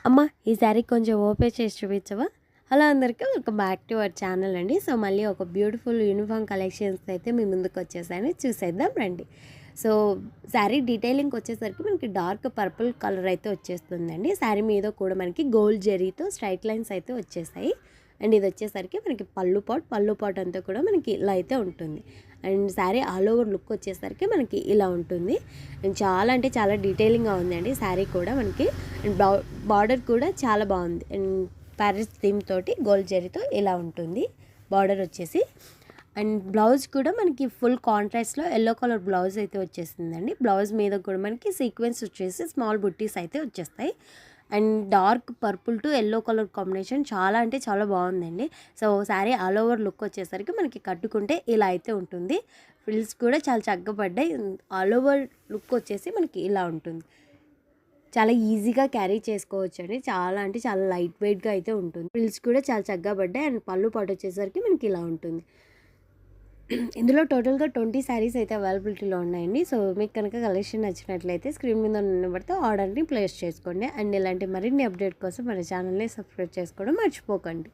అమ్మ ఈ శారీ కొంచెం ఓపెన్ చేసి చూపించవా? హలో అందరికీ welcome back to our channel అండి. సో మళ్ళీ ఒక బ్యూటిఫుల్ యూనిఫామ్ కలెక్షన్స్ అయితే మీ ముందుకు వచ్చేసాను, చూసేద్దాం రండి. సో శారీ డీటెయిలింగ్ వచ్చేసరికి మనకి డార్క్ పర్పుల్ కలర్ అయితే వచ్చేస్తుందండి. శారీ మీద కూడా మనకి గోల్డ్ జెరీతో స్ట్రైట్ లైన్స్ అయితే వచ్చేసాయి. అండ్ ఇది వచ్చేసరికి మనకి పళ్ళు పాట్ అంతా కూడా మనకి ఇలా అయితే ఉంటుంది. And sari all over look వచ్చేసరికి మనకి ఇలా ఉంటుంది. అండ్ చాలా అంటే చాలా డీటెయిలింగ్గా ఉందండి శారీ కూడా మనకి. అండ్ బార్డర్ కూడా చాలా బాగుంది. అండ్ ప్యారెట్స్ థీమ్ తోటి గోల్డ్ జరీతో ఇలా ఉంటుంది బార్డర్ వచ్చేసి. అండ్ బ్లౌజ్ కూడా మనకి ఫుల్ కాంట్రాస్ట్లో ఎల్లో కలర్ బ్లౌజ్ అయితే వచ్చేసిందండి. బ్లౌజ్ మీద కూడా మనకి సీక్వెన్స్ వచ్చేసి స్మాల్ బుట్టీస్ అయితే వచ్చేస్తాయి. And dark purple to yellow colour combination చాలా అంటే చాలా బాగుందండి. So sari all over look వచ్చేసరికి మనకి కట్టుకుంటే ఇలా అయితే ఉంటుంది. ఫ్రిల్స్ కూడా చాలా చక్కగా పడ్డాయి. ఆల్ ఓవర్ లుక్ వచ్చేసి మనకి ఇలా ఉంటుంది. చాలా ఈజీగా క్యారీ చేసుకోవచ్చు అండి. చాలా అంటే చాలా లైట్ వెయిట్గా అయితే ఉంటుంది. ఫ్రిల్స్ కూడా చాలా చక్కగా పడ్డాయి. అండ్ పళ్ళు పాటు వచ్చేసరికి మనకి ఇలా ఉంటుంది. ఇందులో టోటల్గా 20 శారీస్ అయితే అవైలబిలిటీలో ఉన్నాయండి. సో మీకు కనుక కలెక్షన్ నచ్చినట్లయితే స్క్రీన్ మీద ఉన్న నెంబర్తో ఆర్డర్ని ప్లేస్ చేసుకోండి. అండ్ ఇలాంటి మరిన్ని అప్డేట్ కోసం మన ఛానల్ని సబ్స్క్రైబ్ చేసుకోవడం మర్చిపోకండి.